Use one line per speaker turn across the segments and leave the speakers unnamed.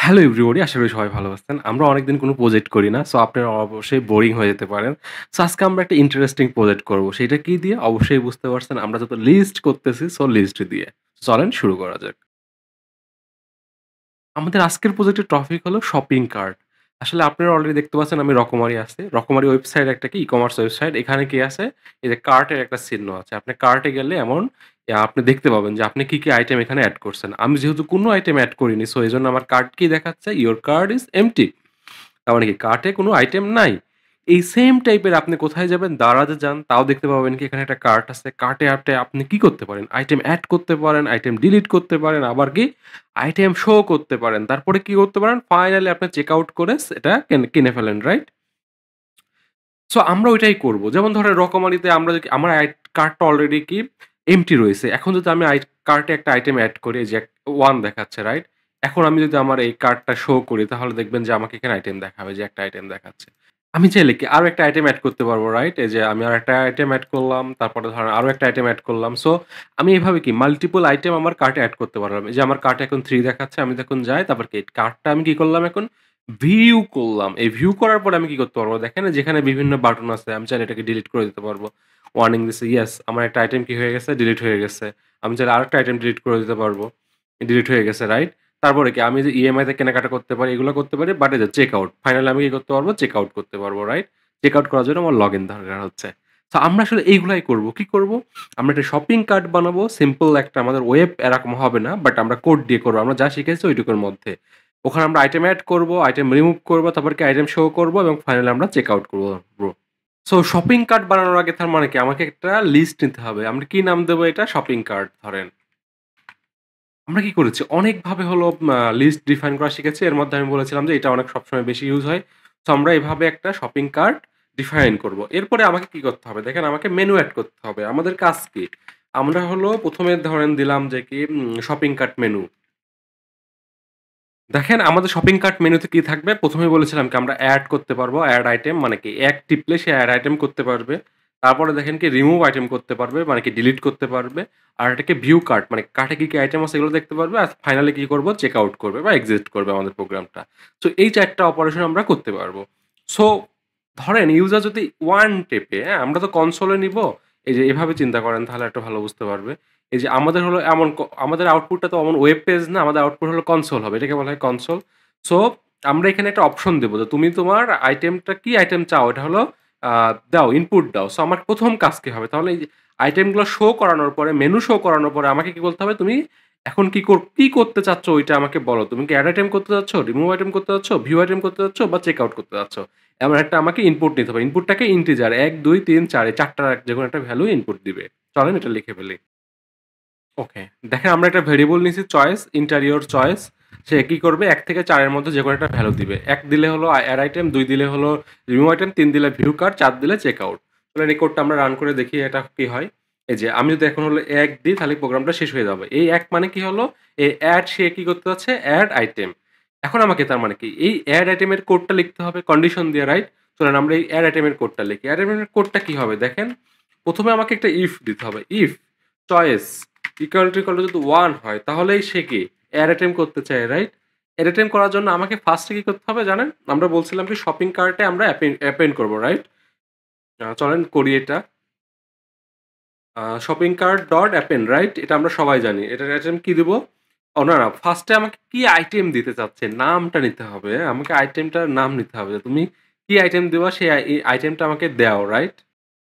Hello everybody, আশা করি সবাই ভালো আছেন। আমরা অনেকদিন কোনো প্রজেক্ট করি না। সো আপনারা অবশ্যই বোরিং হয়ে যেতে পারেন। সো আজকে আমরা একটা ইন্টারেস্টিং প্রজেক্ট করব। সেটা কি দিয়ে? অবশ্যই বুঝতে পারছেন আমরা যত লিস্ট করতেছি, সো লিস্ট দিয়ে। চলেন শুরু করা যাক। আমাদের আজকের প্রজেক্টের টপিক হলো শপিং কার্ট। আসলে আপনারা অলরেডি দেখতে পাচ্ছেন আমি রকমারি আছে। রকমারি ওয়েবসাইট একটা কি ই-কমার্স ওয়েবসাইট। এখানে কি আছে? এই যে কার্টের একটা চিহ্ন আছে। আপনি কার্টে গেলে এমন আপনি দেখতে পাবেন যে আপনি কি আইটেম এখানে এড করছেন। আমি যেহেতু কোনো আইটেম এড করিনি, সো এজন্য আমার কার্ট কি দেখাচ্ছে? Your cart is empty. তার মানে কি কার্টে কোনো আইটেম নাই। এই সেম টাইপের আপনি কোথায় যাবেন? দারাজে যান, তাও দেখতে পাবেন কি এখানে একটা কার্ট আছে। কার্টে আপনি কি করতে পারেন? আইটেম এড করতে পারেন, আইটেম ডিলিট করতে পারেন, আবার কি আইটেম শো করতে পারেন। তারপরে কি করতে পারেন? ফাইনালি আপনি চেক আউট করে এটা কিনে ফেলেন, রাইট? সো আমরা ওইটাই করব। যেমন ধরেন রকমারিতে আমরা যদি আমার কার্টটা অলরেডি কি এম্পটি রয়েছে। এখন যদি আমি কার্টে একটা আইটেম এড করি, এই যে 1 দেখাচ্ছে, রাইট? এখন আমি যদি আমার এই কার্টটা শো করি তাহলে দেখবেন যে আমাকে এখানে আইটেম দেখাবে যে একটা আইটেম দেখাচ্ছে। আমি চাইলে কি আরো একটা আইটেম এড করতে পারবো, রাইট? এই যে আমি আরেকটা আইটেম এড করলাম, তারপরে ধরেন আরো একটা আইটেম এড করলাম। সো আমি এভাবে কি মাল্টিপল আইটেম আমার কার্টে এড করতে পারলাম। এই যে আমার কার্টে এখন 3 দেখাচ্ছে, আমি যখন যাই তারপর কি কার্টটা আমি কি করলাম এখন ভিউ করলাম। এই ভিউ করার পরে আমি কি করতে পারবো? দেখেন যেখানে বিভিন্ন বাটন আছে আমি চাইলে এটাকে ডিলিট করে দিতে পারবো। ওয়ার্নিং দিছে, ইয়েস আমার একটা আইটেম কি হয়ে গেছে? ডিলিট হয়ে গেছে। আমি চাইলে আরেকটা আইটেম ডিলিট করে দিতে পারবো। ডিলিট হয়ে গেছে, রাইট? তারপরে কি আমি যে ইএমআই তে কেনাকাটা করতে পারি, এগুলো করতে পারি। বাট এই যে চেক আউট, ফাইনালি আমি কি করতে পারবো? চেক আউট করতে পারবো, রাইট? চেক আউট করার জন্য আমার লগইন দরকার হচ্ছে। সো আমরা আসলে এইগুলাই করব। কি করব? আমরা একটা শপিং কার্ট বানাবো। সিম্পল একটা আমাদের ওয়েব এরকম হবে না। বাট আমরা কোড দিয়ে করব। আমরা যা শিখেছি ওইটুকুর মধ্যে। ওখানে আমরা আইটেম এড করব, আইটেম রিমুভ করব, তারপর কি আইটেম শো করব এবং ফাইনালি আমরা চেক আউট করব ব্রো। সো শপিং কার্ট বানানোর আগে তার মানে কি আমাকে একটা লিস্ট নিতে হবে। আমরা কি নাম দেব এটা? শপিং কার্ট ধরেন। আমরা কি করেছি? অনেকভাবে হলো লিস্ট ডিফাইন করা শিখেছি। এর মধ্যে আমি বলেছিলাম যে এটা অনেক সবসময় বেশি ইউজ হয়। সো আমরা এভাবে একটা শপিং কার্ট ডিফাইন করব। এরপরে আমাকে কি করতে হবে? দেখেন আমাকে মেনু এড করতে হবে। আমাদের কাজ কি? আমরা হলো ১ম এ ধরেন দিলাম যে কি শপিং কার্ট মেনু। দেখেন আমাদের শপিং কার্ট মেনুতে কি থাকবে? ১ম এই বলেছিলাম কি আমরা এড করতে পারবো। এড আইটেম মানে কি এক টিপলে সে এড আইটেম করতে পারবে। তারপরে দেখেন কি রিমুভ আইটেম করতে পারবে, মানে কি ডিলিট করতে পারবে। আর এটাকে ভিউ কার্ট মানে কার্টে কি আইটেম আছে এগুলো দেখতে পারবে। আর ফাইনালি কি করব? চেক আউট করবে বা এক্সিট করবে আমাদের প্রোগ্রামটা। সো এই ৪ টা অপারেশন আমরা করতে পারবো। সো ধরেন ইউজার যদি 1 টেপে, হ্যাঁ? আমরা তো কনসোলে নিবো। এই যে এভাবে চিন্তা করেন তাহলে একটু ভালো বুঝতে পারবে। এই যে আমাদের হলো এমন আমাদের আউটপুটটা তো এমন ওয়েব পেজ না, আমাদের আউটপুট হলো কনসোল হবে। এটাকে বলা হয় কনসোল। সো আমরা এখানে একটা অপশন দেব যে তুমি তোমার আইটেমটা কি আইটেম চাও এটা হলো দাও, ইনপুট দাও। সো আমার ১ম কাজ কি হবে? তাহলে এই যে আইটেমগুলো শো করানোর পরে, মেনু শো করানোর পরে আমাকে কি বলতে হবে? তুমি এখন কি করতে চাচ্ছ ওইটা আমাকে বলো। তুমি কি এড আইটেম করতে চাচ্ছ, রিমুভ আইটেম করতে চাচ্ছ, ভিউ আইটেম করতে চাচ্ছ বা চেক আউট করতে চাচ্ছ? এমন একটা আমাকে ইনপুট নিতে হবে। ইনপুটটাকে ইন্টিজার ১, ২, ৩, ৪ এই ৪ টার যেকোনো একটা ভ্যালু ইনপুট দিবে। চলেন এটা লিখে ফেলি। ওকে। দেখেন আমরা একটা ভেরিয়েবল নিছি চয়েস, ইন্টেরিয়র চয়েস। সে কি করবে ১ থেকে ৪ এর মধ্যে যেকোনো একটা ভ্যালু দিবে। ১ দিলে হলো এড আইটেম, ২ দিলে হলো রিমুভ আইটেম, ৩ দিলে ভিউ কার্ড, ৪ দিলে চেক আউট। চলেন এই কোডটা আমরা রান করে দেখি এটা কি হয়। এই যে আমি যদি এখন হলো ১ দিই তাহলে প্রোগ্রামটা শেষ হয়ে যাবে। এই ১ মানে কি হলো? এই এড সে কি করতে যাচ্ছে? Add item. এখন আমাকে তার মানে কি এই এড আইটেমের কোডটা লিখতে হবে কন্ডিশন দিয়ে, রাইট? চলেন আমরা এই এড আইটেমের কোডটা লিখি। এড আইটেমের কোডটা কি হবে দেখেন। ১ম এ আমাকে একটা ইফ দিতে হবে। ইফ চয়েস ইকুয়াল টু যদি 1 হয় তাহলেই সে কি এড অ্যাটেম্প্ট করতে চায়, রাইট? এড অ্যাটেম্প্ট করার জন্য আমাকে ফার্স্টে কি করতে হবে জানেন? আমরা বলছিলাম কি শপিং কার্টে আমরা অ্যাপেন্ড করব, রাইট? চলেন করি এটা। Shopping cart dot append, right? এটা আমরা সবাই জানি। এটার অ্যাটেম্প্ট কি দিব? ও না, ফার্স্টে আমাকে কি আইটেম দিতে চাচ্ছে নামটা নিতে হবে। হ্যাঁ? আমাকে আইটেমটার নাম নিতে হবে যে তুমি কি আইটেম দিবা সেই আইটেমটা আমাকে দাও, রাইট?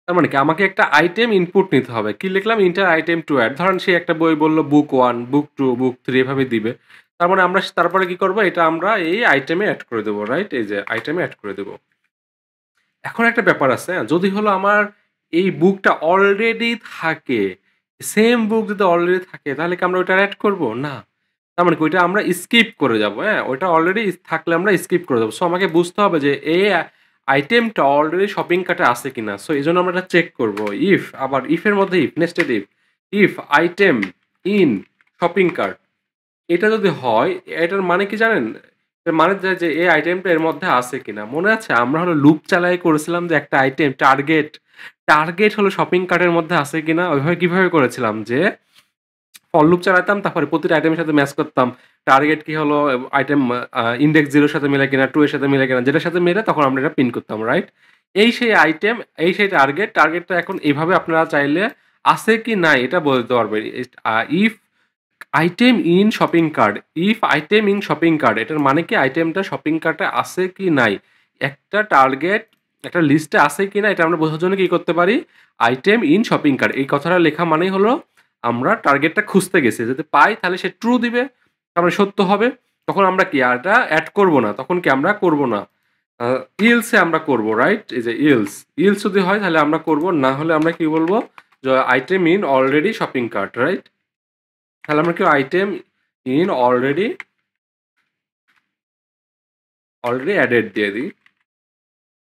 তার মানে কি আমাকে একটা আইটেম ইনপুট নিতে হবে। কি লিখলাম? Enter item to add. ধরেন সে একটা বই বলল বুক 1, বুক 2, বুক 3 এভাবে দিবে। তার মানে আমরা তারপরে কি করব? এটা আমরা এই আইটেমে এড করে দেব, রাইট? এই যে আইটেমে এড করে দেব। এখন একটা ব্যাপার আছে, হ্যাঁ? যদি হলো আমার এই বুকটা অলরেডি থাকে, সেম বুক যদি অলরেডি থাকে তাহলে কি আমরা ওইটা এড করব? না। তার মানে কি ওইটা আমরা স্কিপ করে যাব, হ্যাঁ? ওইটা অলরেডি থাকলে আমরা স্কিপ করে যাব। সো আমাকে বুঝতে হবে যে এই আইটেমটা অলরেডি শপিং কার্টে আছে কিনা। সো এজন্য আমরা এটা চেক করব। ইফ আবার ইফ এর মধ্যে if, nested if. If item in shopping cart এটা যদি হয়, এটার মানে কি জানেন? এর মানে যে এই আইটেমটা এর মধ্যে আছে কিনা। মনে আছে? আমরা হলো লুপ চালায় করেছিলাম যে একটা আইটেম টার্গেট হলো শপিং কার্টের মধ্যে আছে কিনা। ওইভাবে কিভাবে করেছিলাম যে ফর লুপ চালাতাম, তারপরে প্রতিটা আইটেমের সাথে ম্যাচ করতাম। টার্গেট কি হলো, আইটেম ইনডেক্স 0 এর সাথে মিলে কিনা, 2 এর সাথে মিলে কিনা, যেটার সাথে মিলে তখন আমরা এটা প্রিন্ট করতাম, রাইট? এই সেই আইটেম, এই সেই টার্গেট। টার্গেটটা এখন এভাবে আপনারা চাইলে আছে কি নাই এটা বলতে পারবেন। If item in shopping cart, if item in shopping cart এটার মানে কি আইটেমটা শপিং কার্টে আছে কি নাই। একটা টার্গেট একটা লিস্টে আছে কি না এটা আমরা বোঝার জন্য কি করতে পারি, আইটেম ইন শপিং কার্ট এই কথাটা লেখা মানেই হলো আমরা টার্গেটটা খুঁজতে গেছি, যদি পাই তাহলে সে ট্রু দিবে, তারপরে সত্য হবে, তখন আমরা কি আর এটা অ্যাড করব না, তখন কি আমরা করব না, ইলসে আমরা করব, রাইট? এই যে ইলস, ইলস যদি হয় তাহলে আমরা করব, না হলে আমরা কি বলবো, যে item in already shopping cart, right? তাহলে আমরা কি আইটেম ইন অলরেডি অ্যাডেড দিয়ে দিই।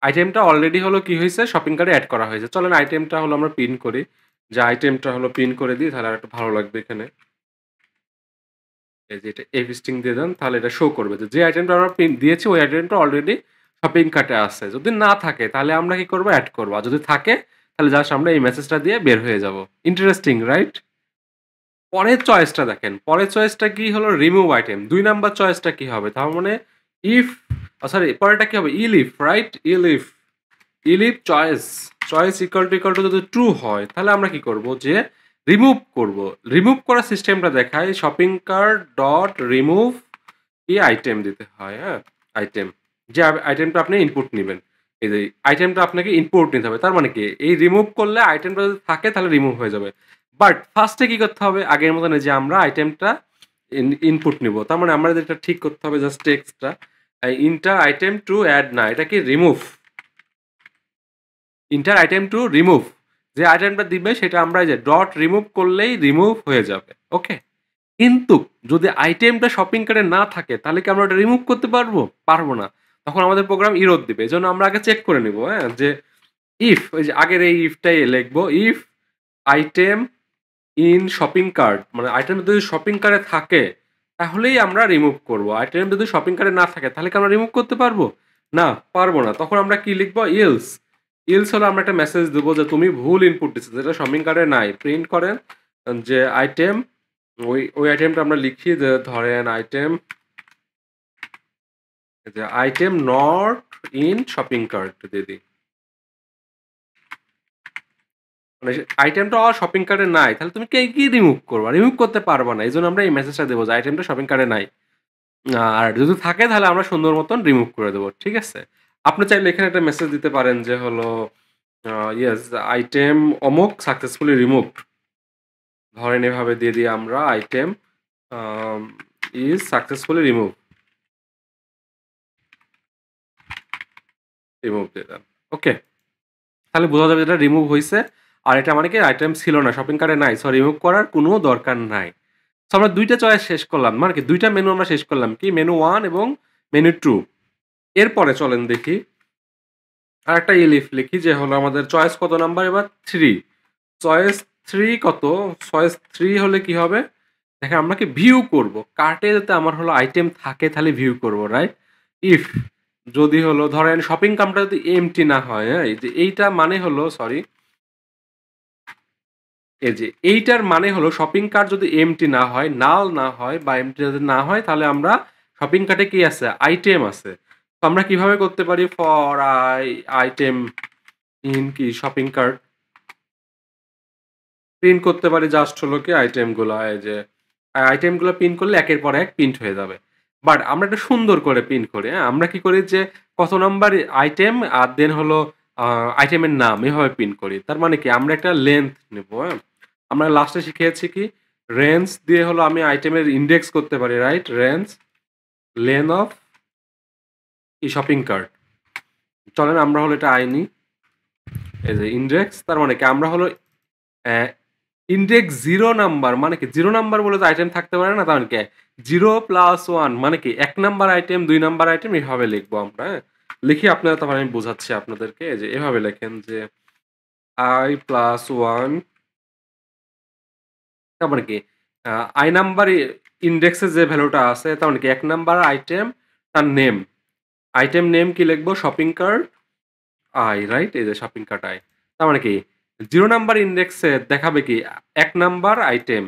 আইটেমটা অলরেডি হলো কি হয়েছে, শপিং কার্টে অ্যাড করা হয়েছে। চলেন আইটেমটা হলো আমরা পিন করি, যে আইটেমটা হলো পিন করে দিই, তাহলে আর একটু ভালো লাগবে এখানে। এই যে এটা এফ স্ট্রিং দিয়ে দেন, তাহলে এটা শো করবে যে আইটেমটা আমরা পিন দিয়েছি ওই আইটেমটা অলরেডি শপিং কার্টে আছে। যদি না থাকে তাহলে আমরা কি করবো, অ্যাড করবো, আর যদি থাকে তাহলে জাস্ট আমরা এই মেসেজটা দিয়ে বের হয়ে যাব। Interesting, right? পরের চয়েসটা দেখেন, পরের চয়েসটা কি হলো, রিমুভ আইটেম। 2 নাম্বার চয়েসটা কি হবে, তার মানে ইফ, সরি পরেরটা কি হবে, ইলিফ, রাইট? ইলিফ, ইলিফ চয়েস ইকুয়াল টু যদি ট্রু হয় তাহলে আমরা কি করব, যে রিমুভ করব। রিমুভ করার সিস্টেমটা দেখায়, শপিং কার্ট ডট রিমুভ কি আইটেম দিতে হয়, হ্যাঁ আইটেম, যে আইটেমটা আপনি ইনপুট নেবেন, এই যে আইটেমটা আপনাকে ইনপুট নিতে হবে। তার মানে কি এই রিমুভ করলে আইটেমটা যদি থাকে তাহলে রিমুভ হয়ে যাবে। বাট ফার্স্টে কি করতে হবে, আগের মতন যে আমরা আইটেমটা ইনপুট নিব, তার মানে আমরা যেটা ঠিক করতে হবে জাস্ট টেক্সটটা ইন্টার আইটেম টু অ্যাড, না এটা কি remove, inter item to remove, যে আইটেমটা দিবে সেটা আমরা যে ডট রিমুভ করলেই রিমুভ হয়ে যাবে, ওকে? কিন্তু যদি আইটেমটা শপিং কার্টে না থাকে তাহলে কি আমরা ওটা রিমুভ করতে পারবো? পারবো না। তখন আমাদের প্রোগ্রাম ইরর দিবে। এজন্য আমরা আগে চেক করে নিব, হ্যাঁ? যে ইফ, ওই যে আগের এই ইফটাই লিখবো, if item in shopping cart, মানে আইটেম যদি শপিং কার্টে থাকে তাহলেই আমরা রিমুভ করব। আইটেম যদি শপিং কার্টে না থাকে তাহলে কি আমরা রিমুভ করতে পারবো? না, পারবো না। তখন আমরা কি লিখবো, ইলস। ইলস হলো আমরা একটা মেসেজ দেবো যে তুমি ভুল ইনপুট দিচ্ছ, যেটা শপিং কার্টে নাই। প্রিন্ট করেন যে আইটেম, ওই আইটেমটা আমরা লিখি, যে ধরেন আইটেম, যে item not in shopping cart দিয়ে দিই। মানে আইটেমটা শপিং কার্টে নাই তাহলে তুমি কি রিমুভ করবা? রিমুভ করতে পারবা না। এইজন্য আমরা এই মেসেজটা দেবো যে আইটেমটা শপিং কার্টে নাই। আর যদি থাকে তাহলে আমরা সুন্দর মতন রিমুভ করে দেবো, ঠিক আছে? আপনি চাইলে এখানে একটা মেসেজ দিতে পারেন যে হলো ইয়েস আইটেম অমুক সাকসেসফুলি রিমুভড, ধরেন এভাবে দিয়ে দিই আমরা আইটেম ইজ সাকসেসফুলি রিমুভ দিয়ে দেন, ওকে? তাহলে বোঝা যাবে এটা রিমুভ হয়েছে। আর এটা মানে কি আইটেম ছিল না, শপিং কার্টে নাই, সো রিমুভ করার কোনো দরকার নাই। সো আমরা ২ টা চয়েস শেষ করলাম, মানে কি ২ টা মেনু আমরা শেষ করলাম, কি মেনু 1 এবং মেনু 2। এরপরে চলেন দেখি আরেকটা ইলিফ লিখি, যে হলো আমাদের চয়েস কত নাম্বার এবার, 3। চয়েস 3 কত, চয়েস 3 হলে কি হবে, দেখেন আমরা কি ভিউ করব, কার্টে যাতে আমার হলো আইটেম থাকে তাহলে ভিউ করব, রাইট? ইফ যদি হলো ধরেন শপিং কার্টটা যদি এমটি না হয়, হ্যাঁ এই যে এইটা মানে হলো, সরি এই যে এইটার মানে হলো শপিং কার্ট যদি এমটি না হয়, নাল না হয়, বা এমটি যদি না হয় তাহলে আমরা শপিং কার্টে কি আছে, আইটেম আছে। তো আমরা কিভাবে করতে পারি, ফর আইটেম ইন কি শপিং কার্ট প্রিন্ট করতে পারি, জাস্ট হলো কি আইটেমগুলো, এই যে আইটেমগুলো প্রিন্ট করলে একের পর এক প্রিন্ট হয়ে যাবে। বাট আমরা একটা সুন্দর করে প্রিন্ট করি, হ্যাঁ? আমরা কি করি, যে কত নাম্বার আইটেম আর দেন হলো আইটেমের নাম, এভাবে প্রিন্ট করি। তার মানে কি আমরা একটা লেন্থ নেব, হ্যাঁ? আমরা লাস্টে শিখিয়েছি কি রেঞ্জ দিয়ে হলো আমি আইটেমের ইন্ডেক্স করতে পারি, রাইট? রেঞ্জ লেন অফ কি শপিং কার্ট। চলেন আমরা হলো এটা আইনি, এই যে ইন্ডেক্স, তার মানে কি আমরা হলো ইন্ডেক্স 0 নাম্বার, মানে কি 0 নাম্বার বলে তো আইটেম থাকতে পারে না, তার মানে কি 0 + 1 মানে কি 1 নাম্বার আইটেম, 2 নাম্বার আইটেম, এভাবে লিখবো আমরা, হ্যাঁ? লিখি আপনারা, তারপর আমি বোঝাচ্ছি আপনাদেরকে, যে এভাবে লেখেন যে i + 1, তার মানে কি i নাম্বার ইন্ডেক্সে যে ভ্যালুটা আছে, তার মানে কি 1 নাম্বার আইটেম তার নেম, আইটেম নেম কি লিখবো, শপিং কার্ট আই, রাইট? এই যে শপিং কার্ট আই, তার মানে কি 0 নাম্বার ইন্ডেক্সে দেখাবে কি 1 নাম্বার আইটেম,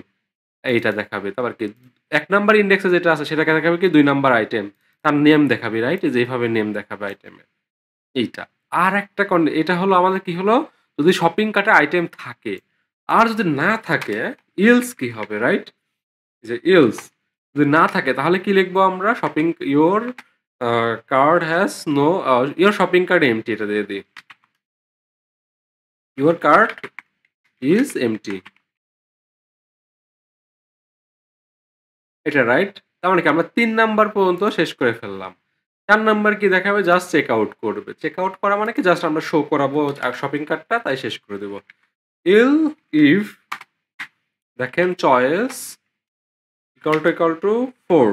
এইটা দেখাবে। তারপর কি ১ নাম্বার ইন্ডেক্সে যেটা আছে সেটাকে দেখাবে কি ২ নাম্বার আইটেম। তার নেম দেখাবি, রাইট? যে এভাবে নেম দেখাবে আইটেমের। এইটা। আরেকটা এটা হলো আমাদের কি হলো? যদি শপিং কার্টে আইটেম থাকে। আর যদি না থাকে, ইলস কি হবে, রাইট? যে ইলস যদি না থাকে তাহলে কি লিখবো আমরা? Your card has no your shopping cart empty এটা দিয়ে দিই। Your cart is empty. এটা রাইট? তার মানে কি আমরা ৩ নাম্বার পর্যন্ত শেষ করে ফেললাম। ৪ নাম্বার কি দেখাবে? জাস্ট চেক আউট করবে। চেক আউট করা মানে কি? জাস্ট আমরা শো করাবো শপিং কার্টটা তাই শেষ করে দেব। ইল ইফ দেখেন চয়েস ইকুয়াল টু 4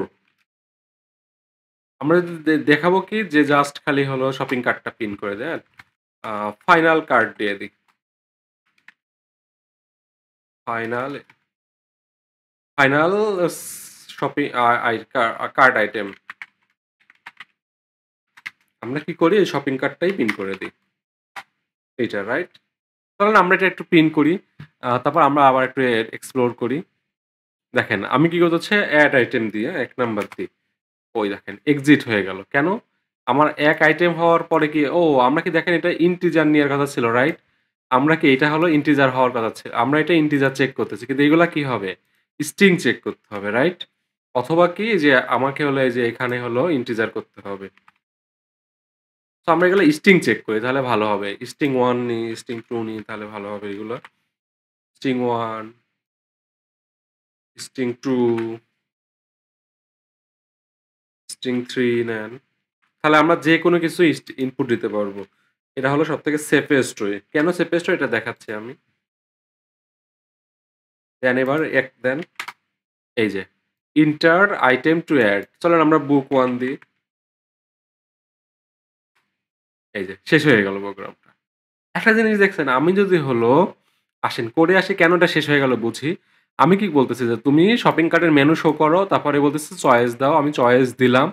আমরা যদি দেখাবো কি যে জাস্ট খালি হলো শপিং কার্টটা পিন করে দেন। ফাইনাল কার্ড দিয়ে দিই। Final final shopping cart item. আমরা কি করি? এই শপিং কার্টটাই পিন করে দিই। এইটা রাইট? চলেন আমরা এটা একটু পিন করি। তারপর আমরা আবার একটু এক্সপ্লোর করি। দেখেন আমি কি করতে হচ্ছে এড আইটেম দিয়ে ১ নাম্বার দিই। ওই দেখেন এক্সিট হয়ে গেল। কেন? আমার ১ আইটেম হওয়ার পরে কি আমরা কি দেখেন এটা ইন্টিজার নেয়ার কথা ছিল, রাইট? আমরা কি এটা হলো ইন্টিজার হওয়ার কথা ছিল। আমরা এটা ইন্টিজার চেক করতেছি। কিন্তু এগুলা কি হবে? স্ট্রিং চেক করতে হবে, রাইট? অথবা কি যে আমাকে হলো এই যে এখানে হলো ইন্টিজার করতে হবে। সো আমরা এগুলো স্ট্রিং চেক করি তাহলে ভালো হবে। স্ট্রিং 1 নিই, স্ট্রিং 2 নিই তাহলে ভালো হবে এগুলো। স্ট্রিং 1, স্ট্রিং 2, স্ট্রিং 3 নেন। তাহলে আমরা যেকোনো কিছু ইনপুট দিতে পারবো। এটা হলো সবথেকে সেফেস্ট ওয়ে। কেন সেফেস্ট ওয়ে এটা দেখাচ্ছি আমি। দেন এবার দেন এই যে এন্টার আইটেম টু এড। চলেন আমরা বুক 1 দিই। এই যে শেষ হয়ে গেল প্রোগ্রামটা। একটা জিনিস দেখছেন আমি যদি হলো আসেন করে আসি কেন এটা শেষ হয়ে গেল বুঝি। আমি কি বলতেছি যে তুমি শপিং কার্টের মেনু শো করো তারপরে বলতেছে চয়েস দাও। আমি চয়েস দিলাম।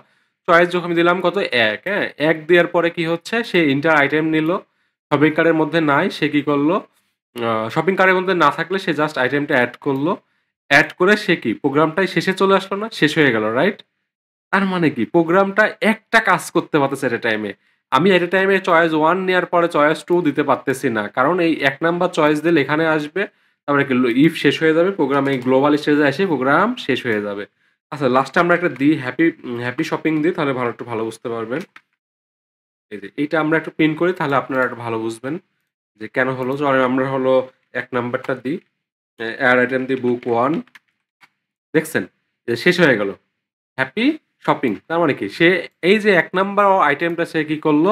চয়েস যখন দিলাম কত ১ হ্যাঁ? ১ দেওয়ার পরে কি হচ্ছে সে এন্টার আইটেম নিল। শপিং কার্টের মধ্যে নাই সে কি করলো? শপিং কার্টের মধ্যে না থাকলে সে জাস্ট আইটেমটা এড করলো। এড করে সে কি প্রোগ্রামটাই শেষে চলে আসলো না? শেষ হয়ে গেল, রাইট? তার মানে কি প্রোগ্রামটা একটা কাজ করতে পারতেছে এট এ টাইমে। আমি এট এ টাইমে চয়েস 1 নেয়ার পরে চয়েস 2 দিতে পারতেছি না। কারণ এই ১ নাম্বার চয়েস দিলে এখানে আসবে। তারপরে কি ইফ শেষ হয়ে যাবে। প্রোগ্রাম এই গ্লোবাল স্টেজে এসে প্রোগ্রাম শেষ হয়ে যাবে। আচ্ছা লাস্টে আমরা একটা দিই হ্যাপি শপিং দিই তাহলে একটু ভালো বুঝতে পারবেন। এই যে এইটা আমরা একটু প্রিন্ট করি তাহলে আপনারা একটু ভালো বুঝবেন যে কেন হলো। চলেন আমরা হলো ১ নাম্বারটা দিই। এড আইটেম দিই বুক 1 দেখছেন? যে শেষ হয়ে গেল। Happy shopping. তার মানে কি? সে এই যে ১ নাম্বার আইটেমটা সে কি করলো?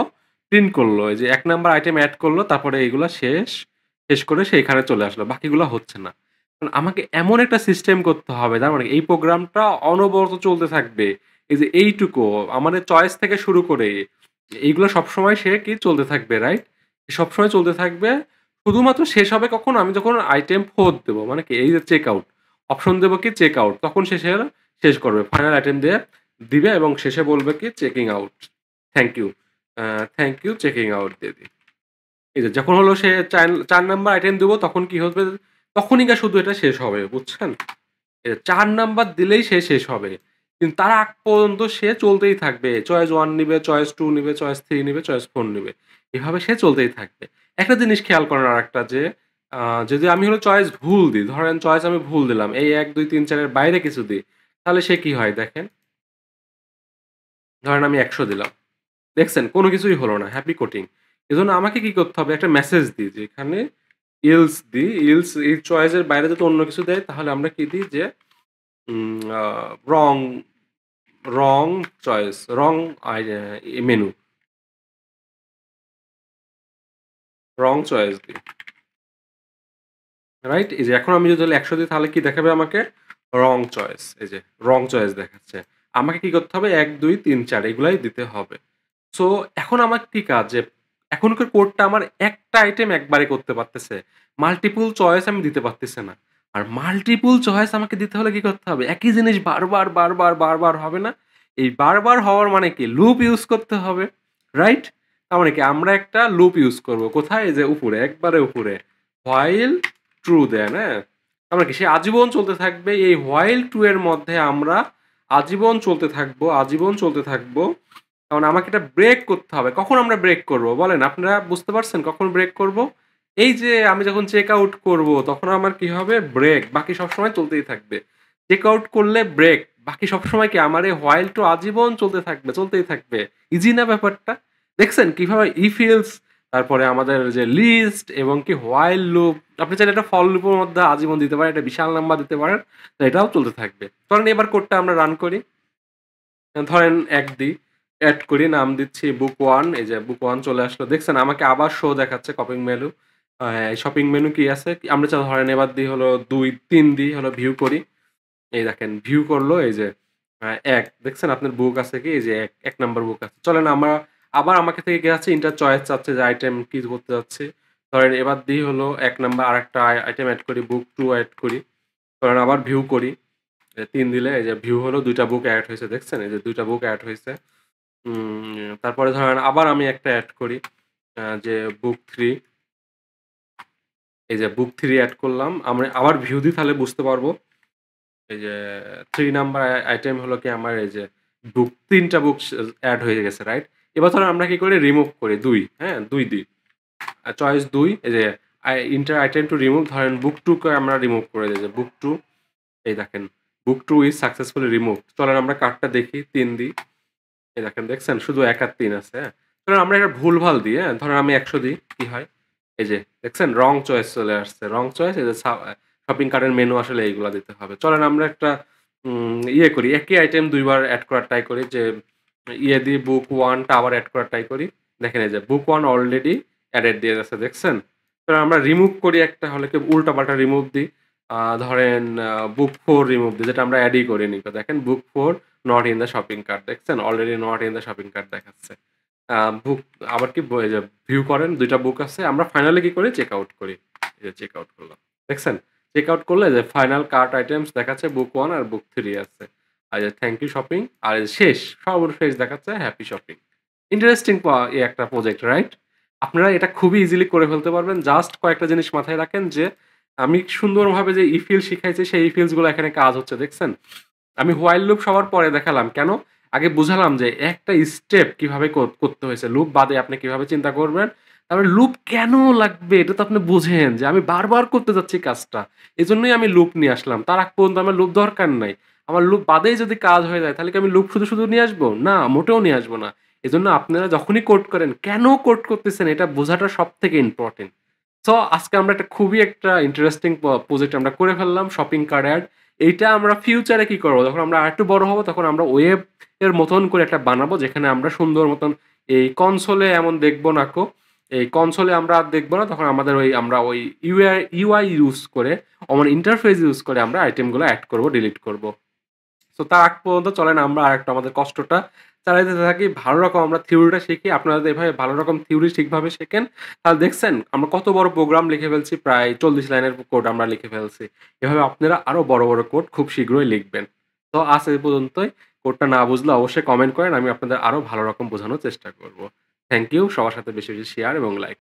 প্রিন্ট করলো। এই যে ১ নাম্বার আইটেম এড করলো তারপরে এইগুলা শেষ করে সে এখানে চলে আসলো। বাকিগুলা হচ্ছে না। কারণ আমাকে এমন একটা সিস্টেম করতে হবে তার মানে এই প্রোগ্রামটা অনবরত চলতে থাকবে। এই যে এইটুকু আমাদের চয়েস থেকে শুরু করে এইগুলো সবসময় সে কি চলতে থাকবে, রাইট? সবসময় চলতে থাকবে। শুধুমাত্র শেষ হবে কখন? আমি যখন আইটেম 4 দেব। মানে কি? এই যে চেক আউট। অপশন দেব কি চেক আউট। তখন শেষ করবে। ফাইনাল আইটেম দিয়ে দিবে এবং শেষে বলবে কি checking out. Thank you. Thank you checking out দিয়ে দিই। এই যে যখন হলো সে ৪ নাম্বার আইটেম দিব তখন কি হবে? তখনই শুধু এটা শেষ হবে, বুঝছেন? ৪ নাম্বার দিলেই সে শেষ হবে। কিন্তু তার আগ পর্যন্ত সে চলতেই থাকবে। চয়েস 1 নিবে, চয়েস 2 নিবে, চয়েস 3 নিবে, চয়েস 4 নিবে। এভাবে সে চলতেই থাকবে। একটা জিনিস খেয়াল করেন আরেকটা যে আ যদি আমি হলো চয়েস ভুল দিই, ধরেন চয়েস আমি ভুল দিলাম। এই ১, ২, ৩, ৪ এর বাইরে কিছু দিই। তাহলে সে কি হয় দেখেন? ধরেন আমি ১০০ দিলাম। দেখছেন? কোন কিছুই হলো না। Happy coating. এজন্য আমাকে কি করতে হবে? একটা মেসেজ দিই যে এখানে ইলস দিই। ইলস এই চয়েস এর বাইরে যদি অন্য কিছু দেয় তাহলে আমরা কি দিই যে উম আ রং রং চয়েস, রং মেনু, রং চয়েস দিই। রাইট? এই যে এখন আমি যদি ১০০ দিই তাহলে কি দেখাবে আমাকে? রং চয়েস। এই যে রং চয়েস দেখাচ্ছে। আমাকে কি করতে হবে? ১, ২, ৩, ৪ এগুলাই দিতে হবে। সো এখন আমার কি কাজ? যে এখনকার কোডটা আমার একটা আইটেম একবারে করতে পারতেছে। মাল্টিপল চয়েস আমি দিতে পারতেছি না। আর মাল্টিপল চয়েস আমাকে দিতে হলে কি করতে হবে? একই জিনিস বারবার হবে না? এই বারবার হওয়ার মানে কি? লুপ ইউজ করতে হবে। রাইট? তার মানে কি? আমরা একটা লুপ ইউজ করব। কোথায়? এই যে উপরে, একবারে উপরে। while ট্রু দেন, হ্যাঁ? আমরা কি সে আজীবন চলতে থাকবে। এই while টু এর মধ্যে আমরা আজীবন চলতে থাকবো, আজীবন চলতে থাকবো। কারণ আমাকে এটা ব্রেক করতে হবে। কখন আমরা ব্রেক করব? বলেন আপনারা বুঝতে পারছেন কখন ব্রেক করব? এই যে আমি যখন চেক আউট করব তখন আমার কি হবে? ব্রেক। বাকি সবসময় চলতেই থাকবে। চেক আউট করলে ব্রেক। বাকি সবসময় কি আমার এই while টু আজীবন চলতে থাকবে, চলতেই থাকবে। ইজি না ব্যাপারটা? দেখছেন কিভাবে if else তারপরে আমাদের যে লিস্ট এবং কি while লুপ আপনি চাইলে এটা ফর লুপের মধ্যে আজীবন দিতে পারেন, এটা বিশাল নাম্বার দিতে পারেন। তো এটাও চলতে থাকবে। চলেন এবার কোডটা আমরা রান করি। ধরেন ১ দিই, এড করি, নাম দিচ্ছি বুক 1 এই যে বুক 1 চলে আসলো। দেখছেন আমাকে আবার শো দেখাচ্ছে কপিং মেনু। শপিং মেনু কি আছে? আমরা ধরেন এবার দিই হলো ২, ৩ দিই হলো ভিউ করি। এই দেখেন ভিউ করলো এই যে ১ দেখছেন আপনার বুক আছে কি? এই যে ১ নাম্বার বুক আছে। চলেন আমরা আবার আমাকে থেকে কি চাচ্ছে? ইন্টার চয়েস চাচ্ছে যে আইটেম কি করতে যাচ্ছি। ধরেন এবার দিই হলো ১ নাম্বার আরেকটা আইটেম এড করি, বুক 2 এড করি। ধরেন আবার ভিউ করি। ৩ দিলে এই যে ভিউ হলো ২ টা বুক এড হইছে দেখছেন? এই যে ২ টা বুক এড হইছে। তারপরে ধরেন আবার আমি একটা এড করি যে বুক 3 এই যে বুক 3 এড করলাম। আমরা আবার ভিউ দিই তাহলে বুঝতে পারবো। এই যে ৩ নাম্বার আইটেম হলো কি আমার এই যে বুক ৩ টা বুক এড হয়ে গেছে, রাইট? এবার ধরেন আমরা কি করি? রিমুভ করি ২, হ্যাঁ? ২ দিই। চয়েস ২ এই যে ইন্টার আইটেম টু রিমুভ ধরেন বুক 2 কে আমরা রিমুভ করে দেই যে বুক 2 এই দেখেন বুক 2 ইজ সাকসেসফুলি রিমুভড। চলেন আমরা কার্ডটা দেখি ৩ দিই। এই দেখেন দেখছেন শুধু ১ আর ৩ আছে, হ্যাঁ? ধরেন আমরা এটা ভুলভাল দিই, হ্যাঁ? ধরেন আমি ১০০ দিই, কি হয়? এই যে দেখছেন রং চয়েস চলে আসছে। রং চয়েস এই যে শপিং কার্টের মেনু আসলে এইগুলা দিতে হবে। চলেন আমরা একটা ইয়ে করি, একই আইটেম ২ বার এড করার ট্রাই করি যে ইয়ে দিয়ে বুক 1 টা আবার এড করার ট্রাই করি। দেখেন এই যে বুক 1 অলরেডি এডেড দিয়ে যাচ্ছে দেখছেন? তো আমরা রিমুভ করি একটা হলে কি উল্টাপাল্টা রিমুভ দিই। ধরেন বুক 4 রিমুভ দিই যেটা আমরা এডই করিনি। তো দেখেন book 4 not in the shopping cart দেখছেন? Already not in the shopping cart দেখাচ্ছে। আ বুক আবার কি এই যে ভিউ করেন ২ টা বুক আছে। আমরা ফাইনালি কি করি? চেক আউট করি। এই যে চেক আউট করলাম। দেখছেন? চেক আউট করলে যে ফাইনাল কার্ট আইটেমস দেখাচ্ছে বুক 1 আর বুক 3 আছে। আর এই যে থ্যাংক ইউ শপিং আর এই যে শেষ সর্বশেষ দেখাচ্ছে হ্যাপি শপিং। ইন্টারেস্টিং একটা প্রজেক্ট, রাইট? আপনারা এটা খুবই ইজিলি করে ফেলতে পারবেন। জাস্ট কয়েকটা জিনিস মাথায় রাখেন যে আমি সুন্দরভাবে যে ইফিল শিখাইছি সেই ইফিলস গুলো এখানে কাজ হচ্ছে দেখছেন? আমি হোয়াইল লুপ সবার পরে দেখালাম। কেন? আগে বুঝালাম যে একটা স্টেপ কিভাবে করতে হয়েছে। লুপ বাদে আপনি কিভাবে চিন্তা করবেন। তারপরে লুপ কেন লাগবে এটা তো আপনি বুঝেন যে আমি বারবার করতে যাচ্ছি কাজটা। এজন্যই আমি লুপ নিয়ে আসলাম। তার আগ পর্যন্ত আমার লুপ দরকার নাই। আমার লুপ বাদেই যদি কাজ হয়ে যায় তাহলে কি আমি লুপ শুধু নিয়ে আসবো? না, মোটেও নিয়ে আসবো না। এজন্য আপনারা যখনই কোড করেন, কেন কোড করতেছেন এটা বোঝাটা সবথেকে ইম্পোর্টেন্ট। সো আজকে আমরা খুবই একটা ইন্টারেস্টিং প্রজেক্ট আমরা করে ফেললাম শপিং কার্ট এড। এইটা আমরা ফিউচারে কি করব? যখন আমরা আরেকটু বড় হব তখন আমরা ওয়েব এর মতন করে একটা বানাবো যেখানে আমরা সুন্দর মতন এই কনসোলে এমন দেখব নাকো। এই কনসোলে আমরা আর দেখব না তখন আমাদের আমরা ওই ইউআই ইউজ করে ইন্টারফেস ইউজ করে আমরা আইটেমগুলো এড করব, ডিলিট করব। সো তার আগ পর্যন্ত চলেন আমরা আরেকটু আমাদের কষ্টটা চালিয়ে যেতে থাকি। ভালো রকম আমরা থিওরিটা শিখি। আপনারা যদি এভাবে ভালো রকম থিওরি ঠিকভাবে শেখেন, তাহলে দেখছেন আমরা কত বড় প্রোগ্রাম লিখে ফেলছি। প্রায় ৪০ লাইনের কোড আমরা লিখে ফেলছি। এভাবে আপনারা আরো বড়, বড় কোড খুব শীঘ্রই লিখবেন। তো আজ এই পর্যন্তই। কোডটা না বুঝলে অবশ্যই কমেন্ট করেন। আমি আপনাদের আরো ভালো রকম বোঝানোর চেষ্টা করব। Thank you. সবার সাথে বেশি শেয়ার এবং লাইক